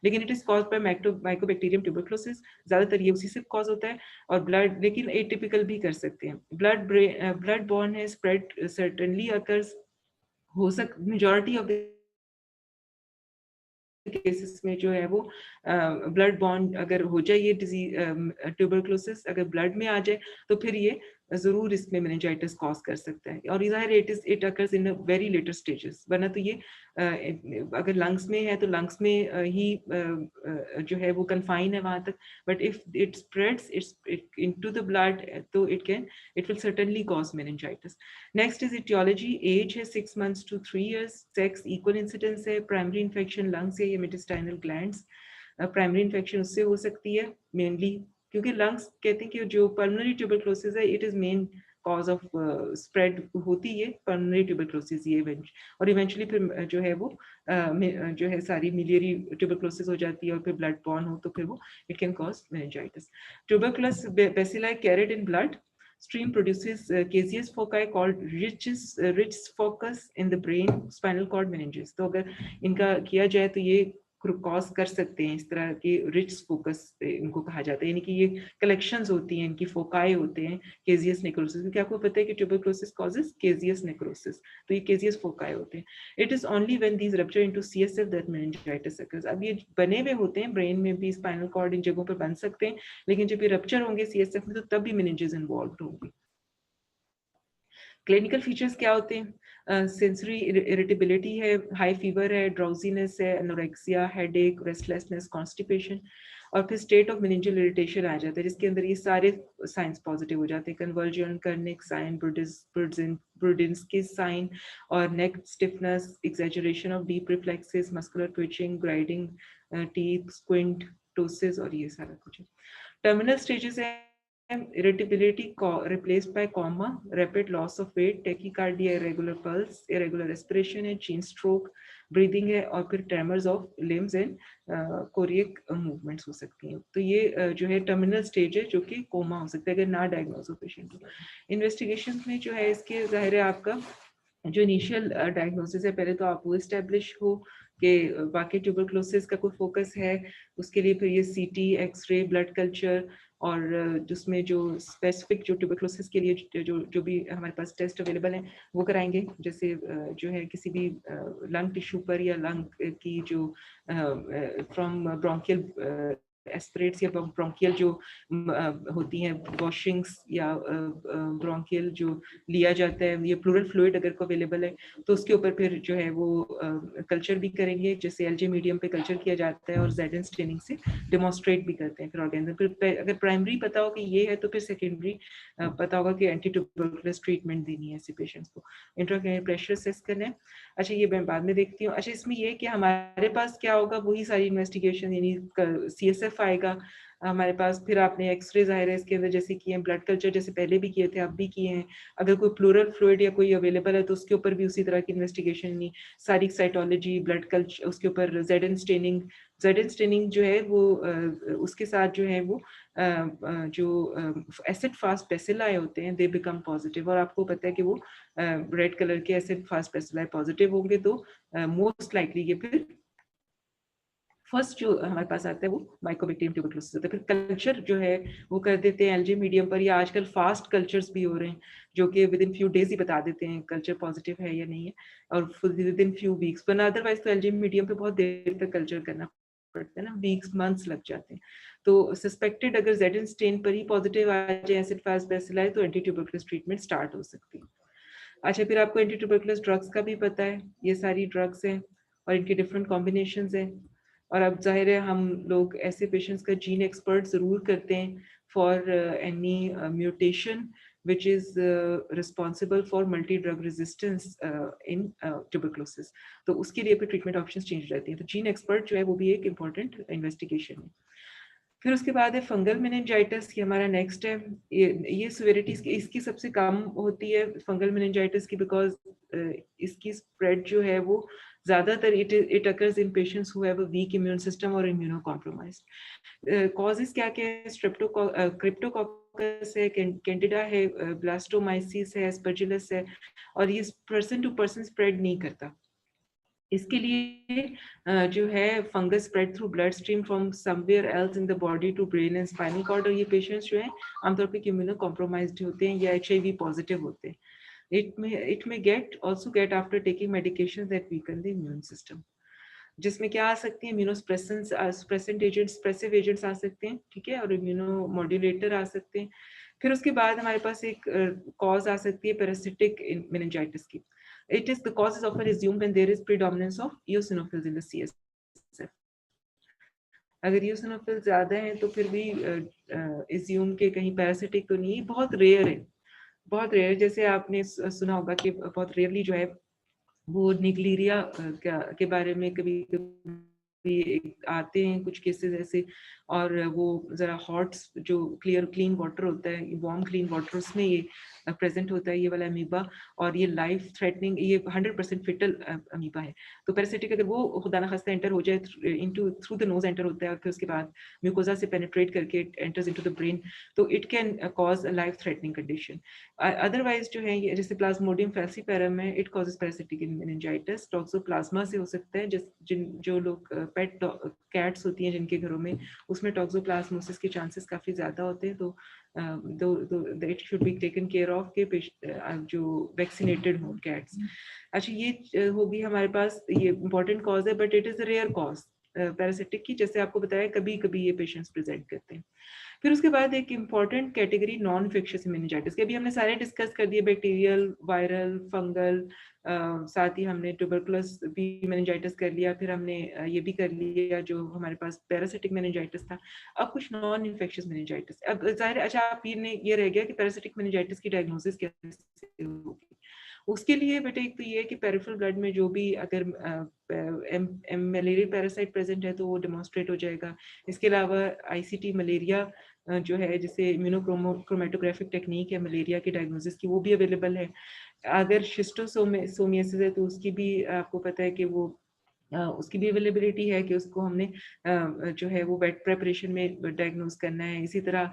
लेकिन it is caused by Mycobacterium tuberculosis, ज्यादातर ये उसी से कॉज होता है। और ब्लड, लेकिन एटिपिकल भी कर सकते हैं। ब्लड बॉर्न है, स्प्रेड सर्टेनली अकर्स, हो सक मेजॉरिटी ऑफ केसेस में जो है वो ब्लड बॉन्ड अगर हो जाए ये डिजीज ट्यूबरकुलोसिस अगर ब्लड में आ जाए तो फिर ये जरूर इसमें मेनिंजाइटिस कॉज कर सकता है। और it occurs in very later stages, वरना तो ये अगर लंग्स में है तो लंग्स में ही जो है वो कन्फाइन है वहां तक, but if it spreads into the blood तो it will certainly cause meningitis. Next is aetiology, age है 6 months to 3 years, sex equal incidence है, प्राइमरी इन्फेक्शन लंग से या मेडिस्टाइनल ग्लैंड्स, प्राइमरी इन्फेक्शन उससे हो सकती है मेनली, क्योंकि लंग्स कहते हैं कि जो पल्मोनरी ट्यूबरकुलोसिस है it is main cause of spread होती है पल्मोनरी ट्यूबरकुलोसिस ये और इवेंचुअली फिर जो है वो जो है सारी मिलियरी ट्यूबरकुलोसिस हो जाती है, और फिर ब्लड बॉर्न हो तो फिर वो it can cause meningitis. Tuberculous bacilli carried in blood stream produces caseous foci called rich focus in the brain, spinal cord meninges। तो अगर इनका किया जाए तो ये कॉज कर सकते हैं इस तरह के रिच फोकस इनको कहा जाता है, यानी कि ये कलेक्शंस होती हैं, इनकी फोकाई होते हैं केजियस नेक्रोसिस, क्योंकि आपको पता है कि ट्यूबरकुलोसिस कॉजेस केजियस नेक्रोसिस, तो ये केजियस फोकाई होते हैं। It is only when these rupture into CSF that meningitis occurs. अब ये बने हुए होते हैं ब्रेन में भी, स्पाइनल कॉर्ड इन जगहों पर बन सकते हैं, लेकिन जब ये रप्चर होंगे सीएसएफ में तो तब भी मेनिंजेस इन्वॉल्व होंगे। क्लिनिकल फीचर्स क्या होते हैं? सेंसरी इरिटेबिलिटी है, हाई फीवर है, ड्राउजीनेस है, एनोरेक्सिया, हेडेक, रेस्टलेसनेस, कॉन्स्टिपेशन, और फिर स्टेट ऑफ मेनिंजियल इरिटेशन आ जाता है जिसके अंदर ये सारे साइंस पॉजिटिव हो जाते हैं, convulsion, Kernig sign, Brudzinski sign, और neck stiffness, exaggeration of deep reflexes, muscular twitching, grinding teeth, squint, ptosis, और ये सारा कुछ। टर्मिनल स्टेजेस है irritability replaced by coma, rapid loss of weight, tachycardia, irregular pulse, irregular respiration है, chain stroke, breathing है, और फिर tremors of limbs and choreic movements हो सकती हैं। तो ये जो है टर्मिनल स्टेज है जो कि कोमा हो सकता है अगर ना डायग्नोज हो पेशेंट को। इन्वेस्टिगेशन में जो है इसके जाहिर है आपका जो इनिशियल डायग्नोसिस है, पहले तो आप वो इस्टेब्लिश हो कि बाकी ट्यूबरकुलोसिस का कोई फोकस है, उसके लिए फिर ये सीटी, एक्सरे, ब्लड कल्चर, और जिसमें जो स्पेसिफिक जो ट्यूबरकुलोसिस के लिए जो भी हमारे पास टेस्ट अवेलेबल हैं वो कराएंगे, जैसे जो है किसी भी लंग टिश्यू पर या लंग की जो फ्रॉम ब्रोंकियल एस्पिरेट्स या ब्रोंकियल जो होती हैं वॉशिंग्स या ब्रोंकियल जो लिया जाता है, ये प्लूरल फ्लूइड अगर को अवेलेबल है तो उसके ऊपर फिर जो है वो कल्चर भी करेंगे, जैसे एलजे मीडियम पे कल्चर किया जाता है और जेड स्टेनिंग से डेमोन्स्ट्रेट भी करते हैं फिर ऑर्गेनिज्म। फिर अगर प्राइमरी पता हो कि ये है तो फिर सेकेंडरी पता होगा कि एंटी ट्यूबरकुलोस ट्रीटमेंट देनी है ऐसे पेशेंट्स को। इंट्राक्रेनियल प्रेशर असेस करना है। अच्छा, ये मैं बाद में देखती हूँ। अच्छा, इसमें ये कि हमारे पास क्या होगा, वही सारी इन्वेस्टिगेशन, यानी सीएसएफ आएगा हमारे पास, फिर आपने एक्सरे जाहिर है इसके अंदर जैसे किए हैं, ब्लड कल्चर जैसे पहले भी किए थे अब भी किए हैं, अगर कोई प्लूरल फ्लूइड या कोई अवेलेबल है तो उसके ऊपर भी उसी तरह की इन्वेस्टिगेशन, नहीं सारी साइटोलॉजी, ब्लड कल्चर, उसके ऊपर जेड स्टेनिंग जो है वो उसके साथ जो है वो जो एसिड फास्ट बेसिलाई होते हैं दे बिकम पॉजिटिव, और आपको पता है कि वो रेड कलर के एसिड फास्ट बेसिलाई पॉजिटिव होंगे तो मोस्ट लाइकली ये फिर फर्स्ट जो हमारे पास आता है वो माइकोबैक्टीरियम ट्यूबरकुलोसिस होता है। फिर कल्चर जो है वो कर देते हैं एलजी मीडियम पर, या आजकल फास्ट कल्चर्स भी हो रहे हैं जो कि विद इन फ्यू डेज ही बता देते हैं कल्चर पॉजिटिव है या नहीं है, और विद इन फ्यू वीक्स, पर अदरवाइज तो एलजी मीडियम पे बहुत देर तक कल्चर करना पड़ता है ना, वीक्स मंथ्स लग जाते हैं। तो सस्पेक्टेड अगर जेड स्टेन पर ही पॉजिटिव आ जाए एसिड फास्ट बेसिलाई तो एंटी ट्यूबरकुलोस ट्रीटमेंट स्टार्ट हो सकती है। अच्छा, फिर आपको एंटी ट्यूबरकुलोस ड्रग्स का भी पता है, ये सारी ड्रग्स हैं और इनके डिफरेंट कॉम्बिनेशंस हैं। और अब जाहिर है हम लोग ऐसे पेशेंट्स का जीन एक्सपर्ट ज़रूर करते हैं for any mutation which is responsible for multi-drug resistance in tuberculosis. तो उसके लिए भी ट्रीटमेंट ऑप्शंस चेंज रहती हैं. तो जीन एक्सपर्ट जो है वो भी एक इम्पॉर्टेंट इन्वेस्टिगेशन है. फिर उसके बाद है फंगल मेनिंजाइटिस, ये हमारा नेक्स्ट है. ये सिविरिटी इसकी सबसे कम होती है फंगल मेनिंजाइटिस की, बिकॉज इसकी स्प्रेड जो है वो ज़्यादातर it occurs in patients who have a week immune system और इम्यूनो कॉम्प्रोमाइज्ड. कॉजेज क्या क्या है? क्रिप्टोकोकस है, कैंडिडा है, ब्लास्टोमाइसिस है, एस्परजिलस है, और ये पर्सन टू पर्सन स्प्रेड नहीं करता. इसके लिए जो है fungus spread through blood stream from somewhere else in the body to brain and spinal cord. और ये पेशेंट्स जो हैं आमतौर पे इम्यूनो कॉम्प्रोमाइज्ड होते हैं या HIV पॉजिटिव होते हैं. It may get after taking medications that weaken the immune system. जिसमें क्या आ सकती है? इम्यूनोस्प्रेसेंट एजेंट्स, स्प्रेसिव एजेंट्स आ सकते हैं, ठीक है, और इम्यूनो मॉड्यूलेटर आ सकते हैं. फिर उसके बाद हमारे पास एक कॉज आ सकती है पैरासिटिक मेनिंजाइटिस की. It is the cause is often assumed when there is predominance of eosinophils in the CSF. अगर eosinophils ज्यादा हैं तो फिर भी assume के कहीं पैरासिटिक तो नहीं, बहुत रेयर है, बहुत रेयर. जैसे आपने सुना होगा कि बहुत रेयरली जो है वो निग्लेरिया के बारे में कभी कभी आते हैं कुछ केसेस ऐसे, और वो जरा हॉट जो क्लीन वाटर होता है, वार्म क्लीन वाटर, उसमें ये प्रेजेंट होता है ये वाला अमीबा, और ये लाइफ थ्रेटनिंग, ये 100% फिटल अमीबा है. तो पैरासिटिक अगर वो खुदा न खास्ता एंटर हो जाए into through the nose enter होता है और फिर उसके बाद म्यूकोजा से पेनिट्रेट करके एंटर्स इनटू द ब्रेन, तो it can cause a life threatening condition. Otherwise जो है ये जैसे प्लाज्मोडियम फैल्सीपेरम है, it causes parasitic meningitis. Toxoplasma से हो सकता है, जो लोग पेट कैट्स होती हैं जिनके घरों में, उसमें टॉक्सोप्लाज्मोसिस के चांसेस काफी ज्यादा होते हैं. तो it should be taken care of के जो वैक्सीनेटेड हो कैट्स. अच्छा, ये होगी हमारे पास, ये इंपॉर्टेंट कॉज है but it is a rare cause parasitic की. जैसे आपको बताया कभी कभी ये पेशेंट्स प्रेजेंट करते हैं. फिर उसके बाद एक important category non infectious meningitis के. अभी हमने सारे डिस्कस कर दिए, बैक्टीरियल, वायरल, फंगल, साथ ही हमने ट्यूबरकुलस भी मेनिंजाइटिस कर लिया, फिर हमने ये भी कर लिया जो हमारे पास पैरासिटिक मेनिंजाइटिस था. अब कुछ नॉन इन्फेक्शियस मेनिंजाइटिस. अब जाहिर, अच्छा आप ये रह गया कि पैरासिटिक मेनिंजाइटिस की डायग्नोसिस कैसे होगी. उसके लिए बेटे एक तो ये है कि पेरिफेरल ब्लड में जो भी अगर मलेरिया पैरासाइट प्रेजेंट है तो वो डेमोन्स्ट्रेट हो जाएगा. इसके अलावा ICT मलेरिया जो है, जिसे इम्यूनोक्रोमेटोग्राफिक टेक्निक है मलेरिया की डायग्नोसिस की, वो भी अवेलेबल है. अगर शिस्टोसोमियासिस है तो उसकी भी आपको पता है कि वो उसकी भी अवेलेबिलिटी है कि उसको हमने जो है वो वेट प्रेपरेशन में डायग्नोज करना है. इसी तरह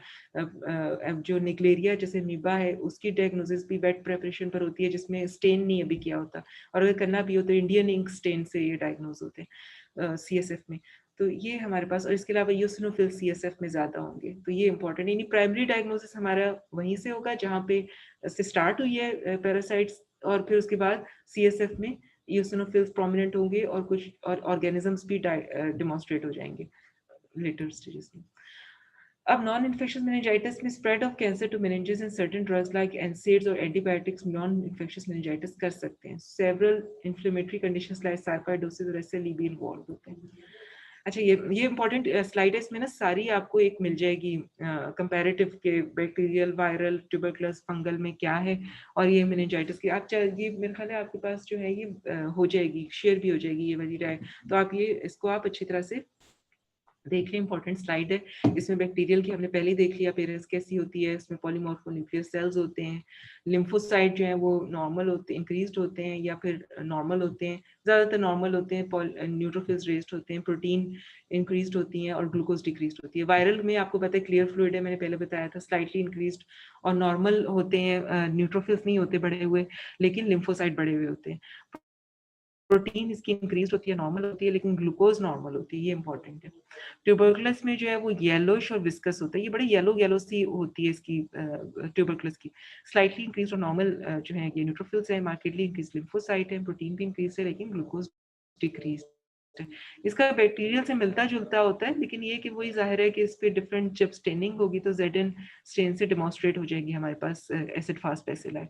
जो निग्लेरिया जैसे मीबा है उसकी डायग्नोसिस भी वेट प्रेपरेशन पर होती है, जिसमें स्टेन नहीं अभी किया होता, और अगर करना भी हो तो इंडियन इंक स्टेन से ये डायग्नोज होते हैं CSF में. तो ये हमारे पास, और इसके अलावा यूसिनोफिल CSF में ज्यादा होंगे. तो ये इंपॉर्टेंट है. प्राइमरी डायग्नोसिस हमारा वहीं से होगा जहाँ पे से स्टार्ट हुई है पैरासाइट्स, और फिर उसके बाद CSF में यूसिनोफिल्स प्रोमिनेंट होंगे और कुछ और ऑर्गेनिजम्स भी डेमोन्स्ट्रेट हो जाएंगे लेटर स्टेजेस में. अब नॉन इन्फेक्शियस मेनिंजाइटिस में spread of cancer to meninges and certain drugs like NSAIDs और एंटीबायोटिक्स नॉन इन्फेक्शियस मेनिंजाइटिस कर सकते हैं. Several inflammatory conditions like sarcoidosis और SLE भी इन्वॉल्व होते हैं. अच्छा, ये इंपॉर्टेंट स्लाइड है, इसमें ना सारी आपको एक मिल जाएगी कंपैरेटिव के बैक्टीरियल, वायरल, ट्यूबरकुलस, फंगल में क्या है, और ये मेनिंजाइटिस की. आप ये मेरे ख्याल है आपके पास जो है ये हो जाएगी, शेयर भी हो जाएगी ये वाली राय. तो आप ये इसको आप अच्छी तरह से देख लें. इंपॉर्टेंट स्लाइड है. इसमें बैक्टीरियल की हमने पहले ही देख लिया पेरेंट्स कैसी होती है. इसमें पॉलीमॉर्फोन्यूक्लियर सेल्स होते हैं. लिम्फोसाइट जो है वो नॉर्मल होते हैं, इंक्रीज्ड होते हैं या फिर नॉर्मल होते हैं, ज़्यादातर नॉर्मल होते हैं. न्यूट्रोफिल्स रेज्ड होते हैं, प्रोटीन इंक्रीज्ड होती हैं और ग्लूकोज डिक्रीज्ड होती है. वायरल में आपको पता है क्लियर फ्लूइड है, मैंने पहले बताया था, स्लाइटली इंक्रीज्ड और नॉर्मल होते हैं. न्यूट्रोफिल्स नहीं होते बढ़े हुए, लेकिन लिम्फोसाइट बढ़े हुए होते हैं. प्रोटीन इसकी इंक्रीज होती है, नॉर्मल होती है, लेकिन ग्लूकोज नॉर्मल होती है. ये इंपॉर्टेंट है. ट्यूबरकुलस में जो है वो येलोइश और विस्कस होता है. ये बड़े येलो सी होती है इसकी ट्यूबरकुलस की. स्लाइटली इंक्रीज और नॉर्मल जो है ये न्यूट्रोफिल्स है, मार्केटली इंक्रीज लिम्फोसाइट है, प्रोटीन भी इंक्रीज है लेकिन ग्लूकोज डिक्रीज है। इसका बैक्टीरियल से मिलता जुलता होता है, लेकिन ये कि वही जाहिर है कि इस पे डिफरेंट जब स्टेनिंग होगी तो ZN स्टेन से डेमोन्स्ट्रेट हो जाएगी हमारे पास acid fast bacilli.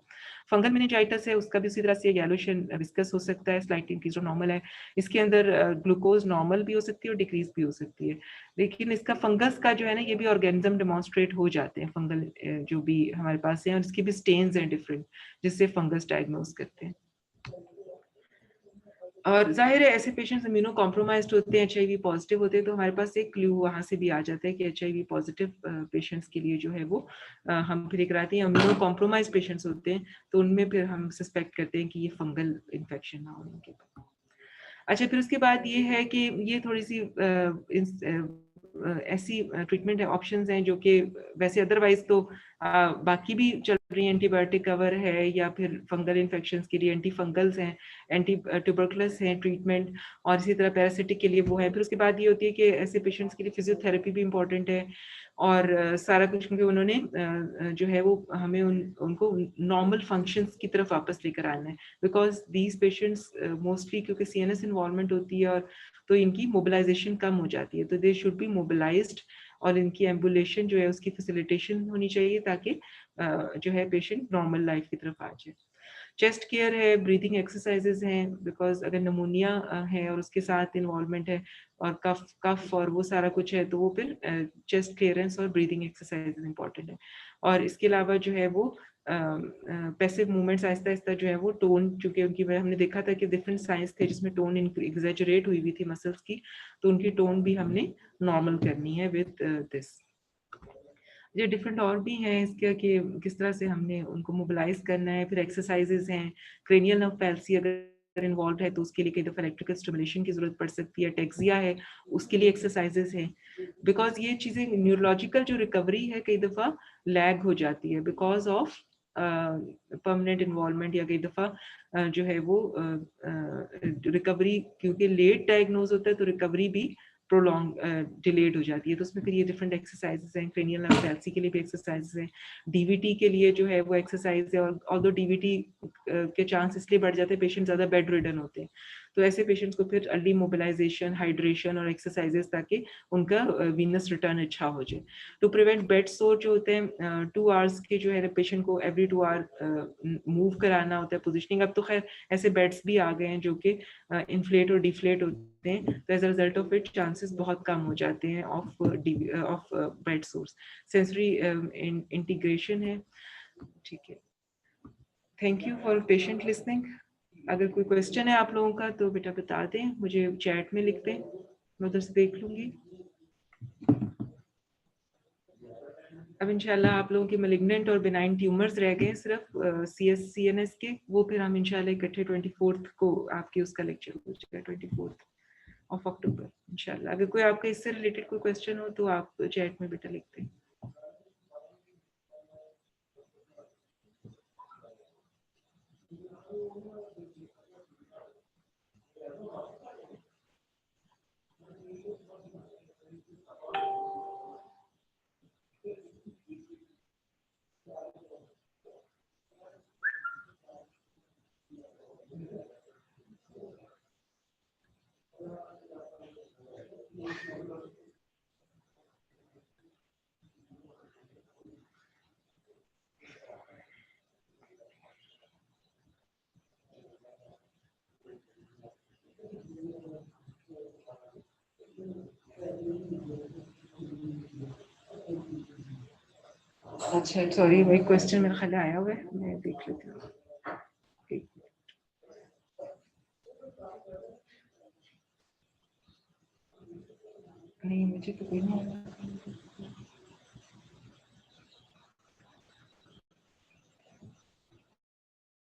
Fungal meningitis है, उसका भी उसी तरह से येलोइश विस्कस हो सकता है, स्लाइटली इंक्रीज और नॉर्मल है। इसके अंदर ग्लूकोज नॉर्मल भी हो सकती है और डिक्रीज भी हो सकती है, लेकिन इसका फंगस का जो है ना, ये भी ऑर्गेनिज्म डेमोन्स्ट्रेट हो जाते हैं फंगल जो भी हमारे पास है, और इसके भी स्टेन्स हैं डिफरेंट, जिससे फंगस डायग्नोज करते हैं। और जाहिर है ऐसे पेशेंट्स इम्यूनो कॉम्प्रोमाइज्ड होते हैं, HIV पॉजिटिव होते हैं, तो हमारे पास एक क्लू वहाँ से भी आ जाता है कि HIV पॉजिटिव पेशेंट्स के लिए जो है वो हम फिर कराते हैं। इम्यूनो कॉम्प्रोमाइज पेशेंट्स होते हैं तो उनमें फिर हम सस्पेक्ट करते हैं कि ये फंगल इन्फेक्शन ना हो उनके पास। अच्छा, फिर उसके बाद ये है कि ये थोड़ी सी ऐसी ट्रीटमेंट ऑप्शंस हैं जो कि वैसे अदरवाइज तो बाकी भी चल रही है, एंटीबायोटिक कवर है, या फिर फंगल इन्फेक्शंस के लिए एंटी फंगल्स हैं, एंटी ट्यूबरकुलस हैं ट्रीटमेंट, और इसी तरह पैरासिटिक के लिए वो है। फिर उसके बाद ये होती है कि ऐसे पेशेंट्स के लिए फिजियोथेरेपी भी इंपॉर्टेंट है, और सारा कुछ, क्योंकि उन्होंने जो है वो हमें उनको नॉर्मल फंक्शंस की तरफ वापस लेकर आना है, बिकॉज दीज पेशेंट्स मोस्टली क्योंकि CNS इन्वॉल्वमेंट होती है, और तो इनकी मोबिलाइजेशन कम हो जाती है, तो दे शुड बी मोबिलाइज्ड, और इनकी एम्बुलेशन जो है उसकी फैसिलिटेशन होनी चाहिए ताकि जो है पेशेंट नॉर्मल लाइफ की तरफ आ जाए। चेस्ट केयर है, ब्रीथिंग एक्सरसाइजेज हैं, बिकॉज अगर नमोनिया है और उसके साथ इन्वॉल्वमेंट है और कफ और वो सारा कुछ है, तो वो फिर चेस्ट क्लियरेंस और ब्रीथिंग एक्सरसाइजेज इंपॉर्टेंट है। और इसके अलावा जो है वो पैसिव मूवमेंट्स आहिस्ता आहिस्ता जो है वो टोन, चूंकि उनकी हमने देखा था कि डिफरेंट साइंस थे जिसमें टोन एग्जैजरेट हुई हुई थी मसल्स की, तो उनकी टोन भी हमने नॉर्मल करनी है विद दिस। ये डिफरेंट और भी हैं इसके कि किस तरह से हमने उनको मोबिलाइज करना है। फिर एक्सरसाइजेज हैं, क्रेनियल नर्व पैल्सी अगर इन्वॉल्व है तो उसके लिए कई दफ़ा इलेक्ट्रिकल स्टिमुलेशन की जरूरत पड़ सकती है। टेक्सिया है, उसके लिए एक्सरसाइजेज हैं, बिकॉज ये चीज़ें न्यूरोलॉजिकल जो रिकवरी है कई दफ़ा लैग हो जाती है बिकॉज ऑफ परमानेंट इन्वॉल्वमेंट, या कई दफ़ा जो है वो रिकवरी क्योंकि लेट डायग्नोज होता है तो रिकवरी भी प्रोलॉन्ग डिलेड हो जाती है। तो उसमें फिर ये डिफरेंट एक्सरसाइजेज हैं, क्रेनियल नर्व पैल्सी के लिए भी एक्सरसाइजेज हैं, DVT के लिए जो है वो एक्सरसाइज है, और ऑल्दो DVT के चांस इसलिए बढ़ जाते हैं पेशेंट ज़्यादा बेड रिडन होते हैं, तो ऐसे पेशेंट्स को फिर अर्ली मोबिलाइजेशन, हाइड्रेशन और एक्सरसाइजेज ताकि उनका वीनस रिटर्न अच्छा हो जाए। टू प्रिवेंट बेड सोर जो होते हैं 2 आवर्स के जो है पेशेंट को एवरी 2 आवर मूव कराना होता है पोजिशनिंग। अब तो खैर ऐसे बेड्स भी आ गए हैं जो कि इन्फ्लेट और डिफ्लेट होते हैं, तो as a result of it chances बहुत कम हो जाते हैं of bed sores. Sensory integration है। ठीक है, thank you for patient listening. अगर कोई क्वेश्चन है आप लोगों का तो बेटा बता दें, मुझे चैट में लिख दें, मैं उधर से देख लूंगी। अब इंशाल्लाह आप लोगों के मैलिग्नेंट और बेनाइन ट्यूमर्स रह गए सिर्फ CNS के, वो फिर हम इंशाल्लाह इकट्ठे 24 को आपके उसका लेक्चर हो जाएगा 24 ऑफ अक्टूबर इंशाल्लाह। अगर कोई आपका इससे रिलेटेड कोई क्वेश्चन हो तो आप चैट में बेटा लिख दें। अच्छा, सॉरी, एक क्वेश्चन मेरे ख्याल आया हुआ है, मैं देख लेती हूँ। नहीं, मुझे तो कोई नहीं आया।